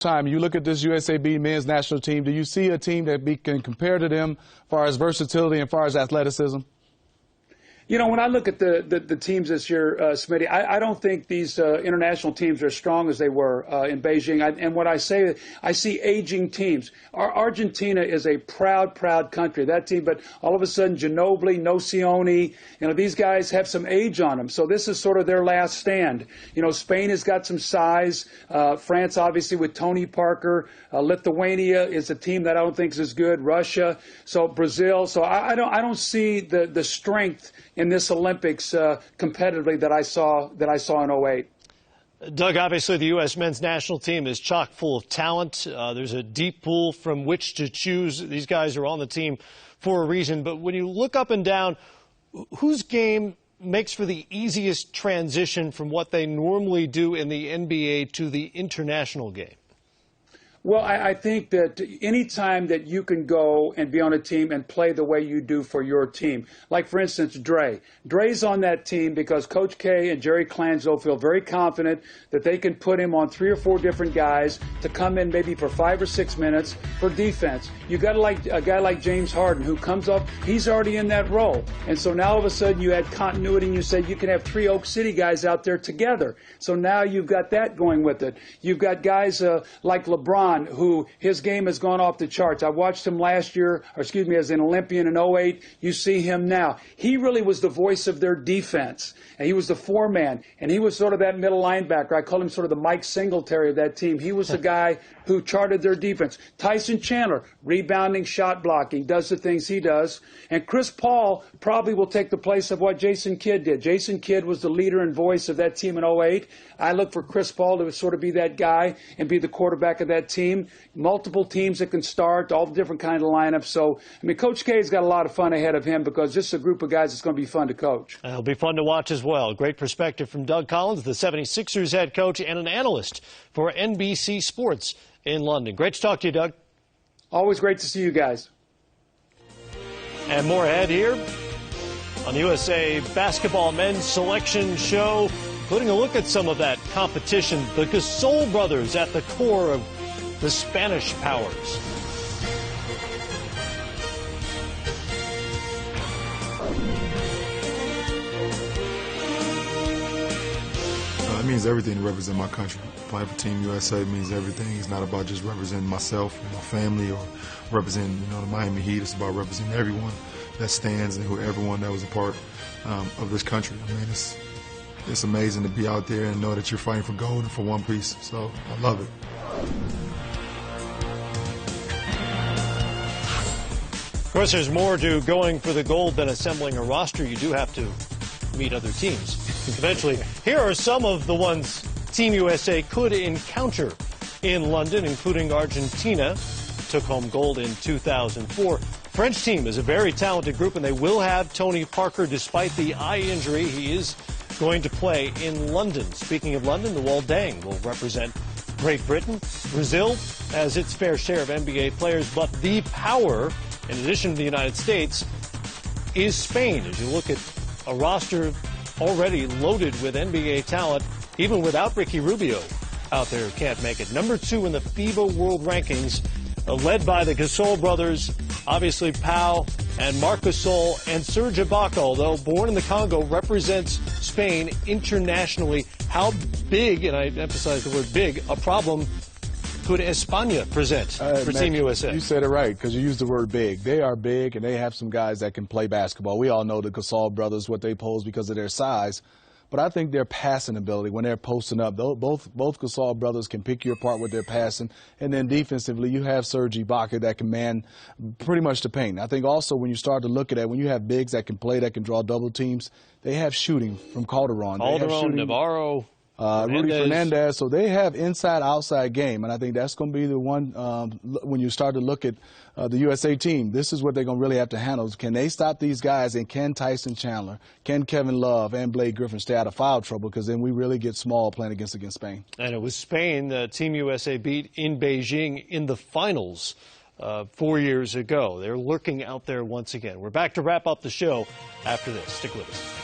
Time you look at this USAB men's national team, do you see a team that can compare to them as far as versatility and as far as athleticism? You know, when I look at the teams this year, Smitty, I don't think these international teams are as strong as they were in Beijing. And what I say, I see aging teams. Argentina is a proud country, that team. But all of a sudden, Ginobili, Nocioni, you know, these guys have some age on them. So this is sort of their last stand. You know, Spain has got some size. France, obviously, with Tony Parker. Lithuania is a team that I don't think is as good. Russia, so Brazil. So I don't see the strength in this Olympics competitively that I saw in 08. Doug, obviously the U.S. men's national team is chock full of talent. There's a deep pool from which to choose. These guys are on the team for a reason. But when you look up and down, whose game makes for the easiest transition from what they normally do in the NBA to the international game? Well, I think that any time that you can go and be on a team and play the way you do for your team, like, for instance, Dre's on that team because Coach K and Jerry Colangelo feel very confident that they can put him on 3 or 4 different guys to come in maybe for 5 or 6 minutes for defense. You got like a guy like James Harden who comes up, he's already in that role. And so now all of a sudden you had continuity and you said you can have 3 Oak City guys out there together. So now you've got that going with it. You've got guys like LeBron, who his game has gone off the charts. I watched him last year, or excuse me, as an Olympian in 08. You see him now. He really was the voice of their defense, and he was the foreman, and he was sort of that middle linebacker. I call him sort of the Mike Singletary of that team. He was the guy who charted their defense. Tyson Chandler, rebounding, shot blocking, does the things he does. And Chris Paul probably will take the place of what Jason Kidd did. Jason Kidd was the leader and voice of that team in 08. I look for Chris Paul to sort of be that guy and be the quarterback of that team. Multiple teams that can start, all the different kind of lineups. So, I mean, Coach K's got a lot of fun ahead of him because this is a group of guys that's going to be fun to coach. It'll be fun to watch as well. Great perspective from Doug Collins, the 76ers head coach and an analyst for NBC Sports in London. Great to talk to you, Doug. Always great to see you guys. And more ahead here on the USA Basketball Men's Selection Show, including a look at some of that competition. The Gasol brothers at the core of the Spanish powers. It means everything to represent my country. Playing for Team USA means everything. It's not about just representing myself or my family or representing, the Miami Heat. It's about representing everyone that stands and everyone that was a part of this country. I mean, it's amazing to be out there and know that you're fighting for gold and for one piece. So I love it. Of course, there's more to going for the gold than assembling a roster. You do have to meet other teams eventually. Here are some of the ones Team USA could encounter in London, including Argentina, took home gold in 2004. French team is a very talented group, and they will have Tony Parker despite the eye injury. He is going to play in London. Speaking of London, the Waldang will represent Great Britain. Brazil has its fair share of NBA players, but the power, in addition to the United States, is Spain. As you look at a roster already loaded with NBA talent, even without Ricky Rubio out there who can't make it. Number 2 in the FIBA World Rankings, led by the Gasol brothers, obviously Pau and Marc Gasol and Serge Ibaka, although born in the Congo, represents Spain internationally. How big, and I emphasize the word big, a problem could España present for Team USA? You said it right, because you used the word big. They are big, and they have some guys that can play basketball. We all know the Gasol brothers, what they pose because of their size. But I think their passing ability, when they're posting up, both Gasol brothers can pick you apart with their passing. And then defensively, you have Serge Ibaka that can man pretty much the paint. I think also when you start to look at that, when you have bigs that can play, that can draw double teams, they have shooting from Calderon. Navarro. Rudy Fernandez, so they have inside-outside game, and I think that's going to be the one when you start to look at the USA team. This is what they're going to really have to handle. Can they stop these guys, and can Tyson Chandler, can Kevin Love, and Blake Griffin stay out of foul trouble, because then we really get small playing against Spain. And it was Spain that Team USA beat in Beijing in the finals 4 years ago. They're lurking out there once again. We're back to wrap up the show after this. Stick with us.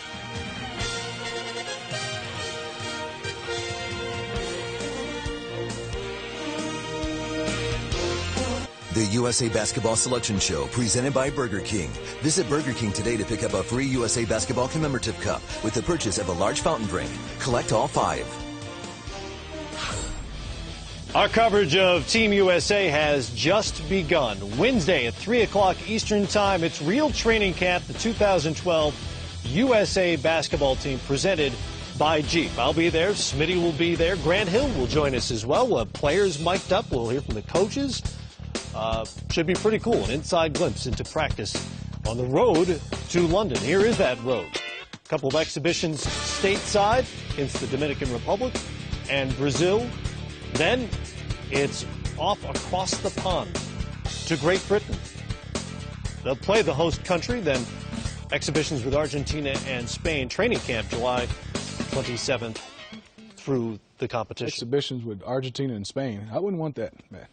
The USA Basketball Selection Show, presented by Burger King. Visit Burger King today to pick up a free USA Basketball commemorative cup with the purchase of a large fountain drink. Collect all 5. Our coverage of Team USA has just begun. Wednesday at 3 o'clock Eastern Time, it's real training camp, the 2012 USA basketball team presented by Jeep. I'll be there. Smitty will be there. Grant Hill will join us as well. We'll have players mic'd up. We'll hear from the coaches. Should be pretty cool. An inside glimpse into practice on the road to London. Here is that road. A couple of exhibitions stateside against the Dominican Republic and Brazil. Then it's off across the pond to Great Britain. They'll play the host country, then exhibitions with Argentina and Spain. Training camp July 27th through the competition. Exhibitions with Argentina and Spain. I wouldn't want that, man.